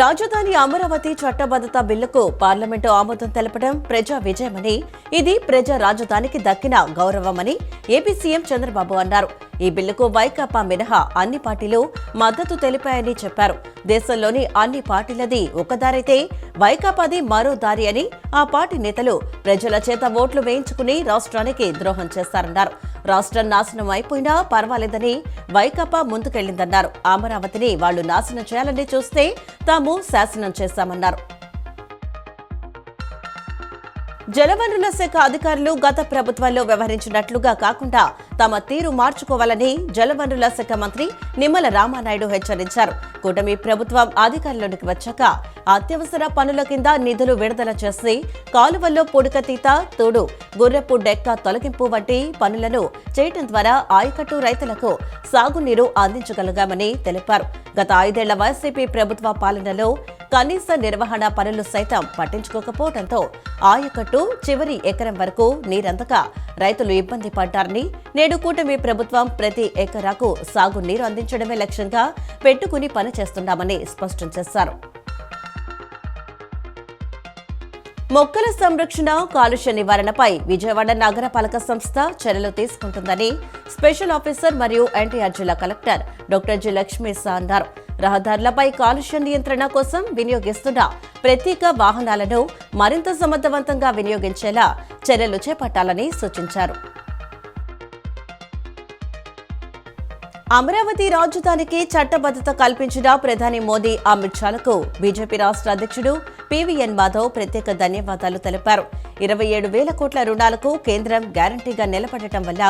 రాజధాని అమరావతి చట్టబద్ధత బిల్లుకు పార్లమెంటు ఆమోదం తెలపడం ప్రజా విజయమని, ఇది ప్రజా రాజధానికి దక్కిన గౌరవమని ఏపీ సీఎం చంద్రబాబు అన్నారు. ఈ బిల్లుకు వైకాపా మినహా అన్ని పార్టీలు మద్దతు తెలిపాయని చెప్పారు. దేశంలోని అన్ని పార్టీలది ఒక దారైతే వైకాపాది మరో దారి అని, ఆ పార్టీ నేతలు ప్రజల చేత ఓట్లు వేయించుకుని రాష్ట్రానికి ద్రోహం చేస్తారన్నారు. రాష్ట్రం నాశనం అయిపోయినా పర్వాలేదని వైకాపా ముందుకెళ్లిందన్నారు. అమరావతిని వాళ్లు నాశనం చేయాలని చూస్తే తాము శాసనం చేశామన్నారు. జలవనరుల శాఖ అధికారులు గత ప్రభుత్వంలో వ్యవహరించినట్లుగా కాకుండా తమ తీరు మార్చుకోవాలని జలవనరుల శాఖ మంత్రి నిమ్మల రామానాయుడు హెచ్చరించారు. కూటమి ప్రభుత్వం అధికారంలోకి వచ్చాక అత్యవసర పనుల కింద నిధులు విడుదల చేసి కాలువల్లో పూడికతీత, తోడు, గుర్రపు డెక్క తొలగింపు వంటి పనులను చేయడం ద్వారా ఆయకట్టు రైతులకు సాగునీరు అందించగలిగామని తెలిపారు. గత 5 ఏళ్ల వైసీపీ ప్రభుత్వ పాలనలో కనీస నిర్వహణ పనులు సైతం పట్టించుకోకపోవడంతో ఆయకట్టు చివరి ఎకరం వరకు నీరందక రైతులు ఇబ్బంది పడ్డారని, నేడు కూటమి ప్రభుత్వం ప్రతి ఎకరాకు సాగునీరు అందించడమే లక్ష్యంగా పెట్టుకుని పనిచేస్తున్నామని స్పష్టం చేశారు. మొక్కల సంరక్షణ, కాలుష్య నివారణపై విజయవాడ నగరపాలక సంస్థ చర్యలు తీసుకుంటుందని స్పెషల్ ఆఫీసర్ మరియు ఎన్టీఆర్ జిల్లా కలెక్టర్ డాక్టర్ జి లక్ష్మీసా అన్నారు. రహదారులపై కాలుష్య నియంత్రణ కోసం వినియోగిస్తున్న ప్రత్యేక వాహనాలను మరింత సమర్థవంతంగా వినియోగించేలా చర్యలు చేపట్టాలని సూచించారు. అమరావతి రాజధానికి చట్టబద్ధత కల్పించిన ప్రధాని మోదీ, అమిత్ షాలకు బీజేపీ రాష్ట్ర అధ్యక్షుడు పీవీఎన్ మాధవ్ ప్రత్యేక ధన్యవాదాలు తెలిపారు. 27,000 కోట్ల రుణాలకు కేంద్రం గ్యారంటీగా నిలబడటం వల్ల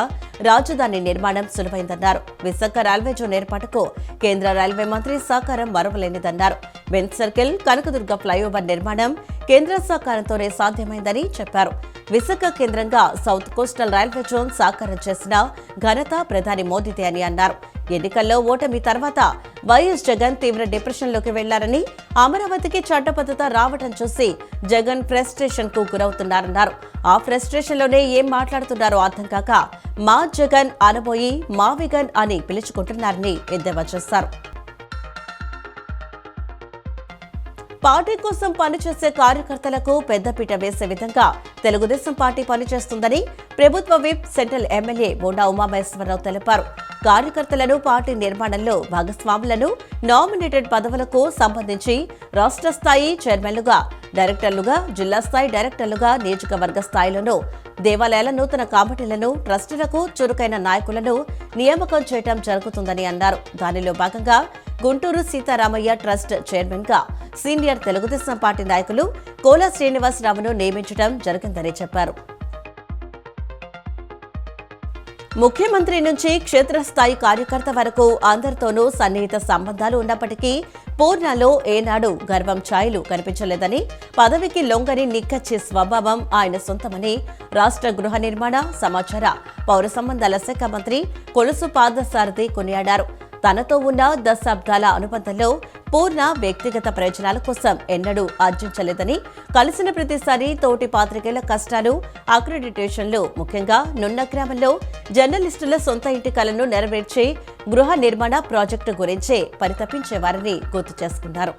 రాజధాని నిర్మాణం సులువైందన్నారు. విశాఖ రైల్వే జోన్ ఏర్పాటుకు కేంద్ర రైల్వే మంత్రి సహకారం మరువలేనిదన్నారు. బెంచ్ సర్కిల్, కనకదుర్గ ఫ్లైఓవర్ నిర్మాణం కేంద్ర సహకారంతోనే సాధ్యమైందని చెప్పారు. విశాఖ కేంద్రంగా సౌత్ కోస్టల్ రైల్వే జోన్ సాకారం చేసిన ఘనత ప్రధాని మోదీదే అని అన్నారు. ఎన్నికల్లో ఓటమి తర్వాత వైఎస్ జగన్ తీవ్ర డిప్రెషన్లోకి వెళ్లారని, అమరావతికి చట్టబద్ధత రావడం చూసి జగన్ ఫ్రస్ట్రేషన్ కు గురవుతున్నారన్నారు. ఆ ఫ్రస్ట్రేషన్ లోనే ఏం మాట్లాడుతున్నారో అర్థం కాక మా జగన్ అనబోయి మా విగన్ అని పిలుచుకుంటున్నారని ఎద్దేవా చేశారు. పార్టీ కోసం పనిచేసే కార్యకర్తలకు పెద్దపీట వేసే విధంగా తెలుగుదేశం పార్టీ పనిచేస్తుందని ప్రభుత్వ whip, central MLA Bonda Umamaheswara Rao తెలిపారు. కార్యకర్తలను పార్టీ నిర్మాణంలో భాగస్వాములను నామినేటెడ్ పదవులకు సంబంధించి రాష్ట్ర స్థాయి చైర్మన్లుగా, డైరెక్టర్లుగా, జిల్లా స్థాయి డైరెక్టర్లుగా, నియోజకవర్గ స్థాయిలోనూ దేవాలయాల నూతన కమిటీలను, ట్రస్టులకు చురుకైన నాయకులను నియామకం చేయడం జరుగుతుందని అన్నారు. దానిలో భాగంగా గుంటూరు సీతారామయ్య ట్రస్ట్ చైర్మన్ గా సీనియర్ తెలుగుదేశం పార్టీ నాయకులు కోలా శ్రీనివాసరావును నియమించడం జరిగిందని చెప్పారు. ముఖ్యమంత్రి నుంచి క్షేత్రస్థాయి కార్యకర్త వరకు అందరితోనూ సన్నిహిత సంబంధాలు ఉన్నప్పటికీ పూర్ణలో ఏనాడు గర్వం ఛాయలు కనిపించలేదని, పదవికి లొంగని నిక్కచ్చి స్వభావం ఆయన సొంతమని రాష్ట్ర గృహ నిర్మాణ, సమాచార, పౌర సంబంధాల శాఖ మంత్రి కొలుసు పార్థసారథి కొనియాడారు. తనతో ఉన్న దశాబ్దాల అనుబంధంలో పూర్ణ వ్యక్తిగత ప్రయోజనాల కోసం ఎన్నడూ ఆర్జించలేదని, కలిసిన ప్రతిసారి తోటి పాత్రికేయుల కష్టాలు, అక్రిడిటేషన్లు, ముఖ్యంగా నున్న గ్రామంలో జర్నలిస్టుల సొంత ఇంటి కలను నెరవేర్చే గృహ నిర్మాణ ప్రాజెక్టు గురించే పరితపించేవారని గుర్తు చేసుకున్నారు.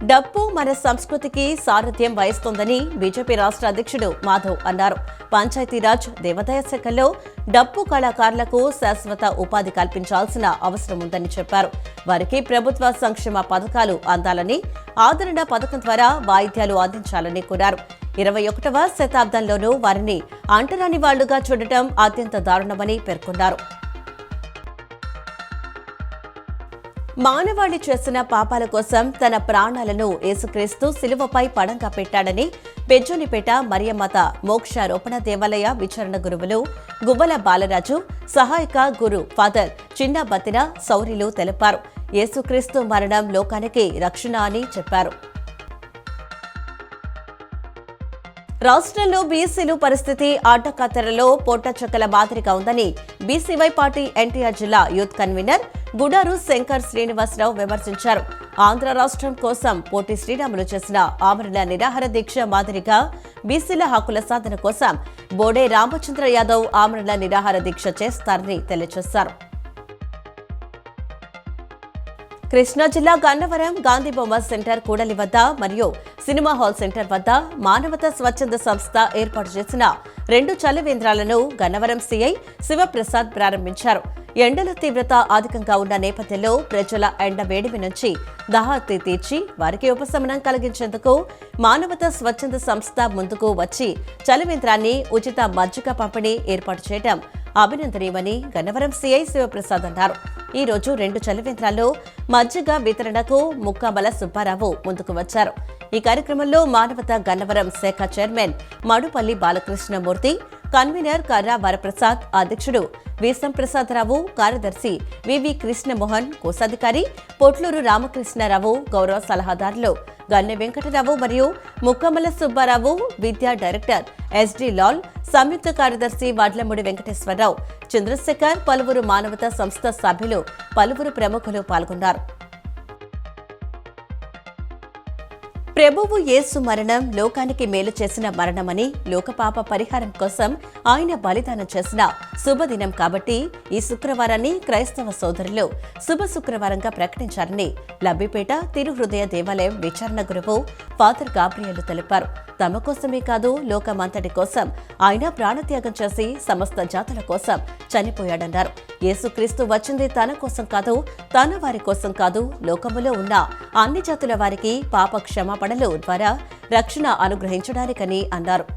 డప్పు మన సంస్కృతికి సారథ్యం వహిస్తోందని బీజేపీ రాష్ట్ర అధ్యక్షుడు మాధవ్ అన్నారు. పంచాయతీరాజ్, దేవాదాయ శాఖల్లో డప్పు కళాకారులకు శాశ్వత ఉపాధి కల్పించాల్సిన అవసరం ఉందని చెప్పారు. వారికి ప్రభుత్వ సంక్షేమ పథకాలు అందాలని, ఆదరణ పథకం ద్వారా వాయిద్యాలు అందించాలని కోరారు. 21వ శతాబ్దంలోనూ వారిని అంటరాని వాళ్లుగా చూడటం అత్యంత దారుణమని పేర్కొన్నారు. మానవాళి చేసిన పాపాల కోసం తన ప్రాణాలను యేసుక్రీస్తు శిలువపై పణంగా పెట్టాడని బెజ్జోనిపేట మరియమాత మోక్షారోపణ దేవాలయ విచారణ గురువులు గువ్వల బాలరాజు, సహాయక గురు ఫాదర్ చిన్న బతిన సౌరిలు తెలిపారు. యేసుక్రీస్తు మరణం లోకానికి రక్షణ అని చెప్పారు. రాష్ట్రంలో బీసీలు పరిస్థితి అడ్డకత్తెరలో పొట్టచక్కల మాదిరిగా ఉందని బీసీవై పార్టీ ఎన్టీఆర్ జిల్లా యూత్ కన్వీనర్ గుడారు శంకర్ శ్రీనివాసరావు విమర్శించారు. ఆంధ్ర రాష్ట్రం కోసం పోటీ శ్రీరాములు చేసిన ఆమరణ నిరాహార దీక్ష మాదిరిగా బీసీల హక్కుల సాధన కోసం బోడే రామచంద్ర యాదవ్ ఆమరణ నిరాహార దీక్ష చేస్తారని తెలియజేశారు. కృష్ణా జిల్లా గన్నవరం గాంధీ బొమ్మ సెంటర్ కూడలి వద్ద మరియు సినిమా హాల్ సెంటర్ వద్ద మానవతా స్వచ్ఛంద సంస్థ ఏర్పాటు చేసిన 2 చలివేంద్రాలను గన్నవరం సీఐ శివప్రసాద్ ప్రారంభించారు. ఎండల తీవ్రత అధికంగా ఉన్న నేపథ్యంలో ప్రజల ఎండ వేడిమి నుంచి దాహార్తి తీర్చి వారికి ఉపశమనం కలిగించేందుకు మానవతా స్వచ్ఛంద సంస్థ ముందుకు వచ్చి చలివేంద్రాన్ని ఉచిత మజ్జిగ పంపిణీ ఏర్పాటు చేయడం అభినందనీయమని గన్నవరం సీఐ శివప్రసాద్ అన్నారు. ఈ రోజు 2 చలివేంద్రాల్లో మజ్జిగ వితరణకు ముక్కాబల సుబ్బారావు ముందుకు వచ్చారు. ఈ కార్యక్రమంలో మానవతా గన్నవరం శాఖ చైర్మన్ మడుపల్లి బాలకృష్ణమూర్తి, కన్వీనర్ కర్రా వరప్రసాద్, అధ్యక్షుడు వీసం ప్రసాదరావు, కార్యదర్శి వివి కృష్ణమోహన్, కోశాధికారి పొట్లూరు రామకృష్ణారావు, గౌరవ సలహాదారులు గన్నె వెంకటరావు మరియు ముక్కమల సుబ్బారావు, విద్యా డైరెక్టర్ ఎస్డి లాల్, సంయుక్త కార్యదర్శి వడ్లమూడి వెంకటేశ్వరరావు, చంద్రశేఖర్, పలువురు మానవతా సంస్థ సభ్యులు, పలువురు ప్రముఖులు పాల్గొన్నారు. ప్రభువు యేసు మరణం లోకానికి మేలు చేసిన మరణమని, లోకపాప పరిహారం కోసం ఆయన బలిదానం చేసిన శుభదినం కాబట్టి ఈ శుక్రవారాన్ని క్రైస్తవ సోదరులు శుభ శుక్రవారంగా ప్రకటించారని లబ్బిపేట తిరుహృదయ దేవాలయం విచారణ గురువు ఫాదర్ గాబ్రియల్ తెలిపారు. తమ కోసమే కాదు, లోకమంతటి కోసం ఆయన ప్రాణత్యాగం చేసి సమస్త జాతుల కోసం చనిపోయాడన్నారు. యేసుక్రీస్తు వచ్చింది తన కోసం కాదు, తన వారి కోసం కాదు, లోకములో ఉన్న అన్ని జాతుల వారికి పాప క్షమాపణలు ద్వారా రక్షణ అనుగ్రహించడానికని అన్నారు.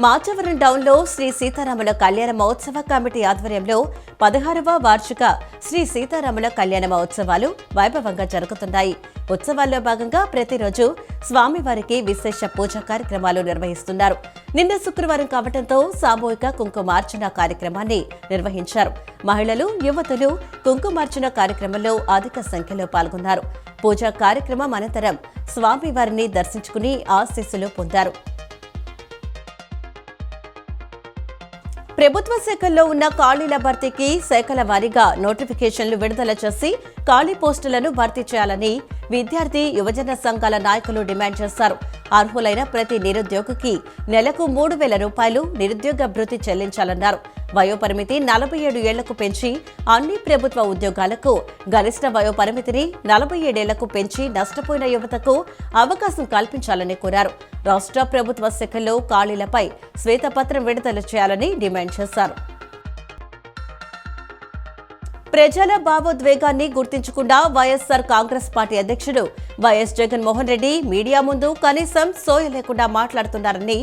మాచవరం టౌన్లో శ్రీ సీతారాముల కళ్యాణ మహోత్సవ కమిటీ ఆధ్వర్యంలో 16వ వార్షిక శ్రీ సీతారాముల కళ్యాణ మహోత్సవాలు వైభవంగా జరుగుతున్నాయి. ఉత్సవాల్లో భాగంగా ప్రతిరోజు స్వామివారికి విశేష పూజా కార్యక్రమాలు నిర్వహిస్తున్నారు. నిన్న శుక్రవారం కావడంతో సామూహిక కుంకుమార్చన కార్యక్రమాన్ని నిర్వహించారు. మహిళలు, యువతులు కుంకుమార్చన కార్యక్రమంలో అధిక సంఖ్యలో పాల్గొన్నారు. పూజా కార్యక్రమం అనంతరం స్వామివారిని దర్శించుకుని ఆశీస్సులు పొందారు. ప్రభుత్వ శాఖల్లో ఉన్న ఖాళీల భర్తీకి శాఖల వారీగా నోటిఫికేషన్లు విడుదల చేసి ఖాళీ పోస్టులను భర్తీ చేయాలని విద్యార్థి, యువజన సంఘాల నాయకులు డిమాండ్ చేశారు. అర్హులైన ప్రతి నిరుద్యోగికి నెలకు 3,000 రూపాయలు నిరుద్యోగ భృతి చెల్లించాలన్నారు. వయోపరిమితి 47 ఏళ్లకు పెంచి అన్ని ప్రభుత్వ ఉద్యోగాలకు, గరిష్ట వయోపరిమితిని 47 ఏళ్లకు పెంచి నష్టపోయిన యువతకు అవకాశం కల్పించాలని కోరారు. రాష్ట్ర ప్రభుత్వ శాఖల్లో ఖాళీలపై శ్వేతపత్రం విడుదల చేయాలని డిమాండ్ చేశారు. ప్రజల భావోద్వేగాన్ని గుర్తించకుండా వైఎస్సార్ కాంగ్రెస్ పార్టీ అధ్యక్షుడు వైఎస్ జగన్మోహన్ రెడ్డి మీడియా ముందు కనీసం సోయ లేకుండా మాట్లాడుతున్నారని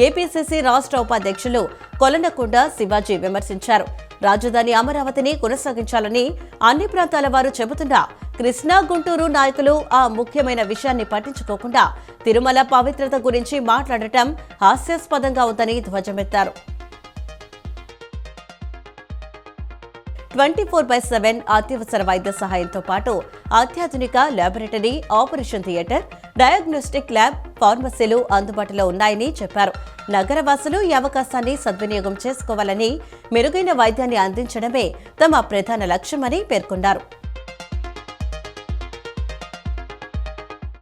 ఏపీసీసీ రాష్ట్ర ఉపాధ్యక్షులు కొలనకొండ శివాజీ విమర్శించారు. రాజధాని అమరావతిని కొనసాగించాలని అన్ని ప్రాంతాల వారు చెబుతున్నా కృష్ణా, గుంటూరు నాయకులు ఆ ముఖ్యమైన విషయాన్ని పట్టించుకోకుండా తిరుమల పవిత్రత గురించి మాట్లాడటం హాస్యాస్పదంగా ఉందని ధ్వజమెత్తారు. 24/7 అత్యవసర వైద్య సహాయంతో పాటు అత్యాధునిక laboratory, operation theatre, diagnostic lab, ఫార్మసీలు అందుబాటులో ఉన్నాయని చెప్పారు. నగరవాసులు ఈ అవకాశాన్ని సద్వినియోగం చేసుకోవాలని, మెరుగైన వైద్యాన్ని అందించడమే తమ ప్రధాన లక్ష్యమని పేర్కొన్నారు.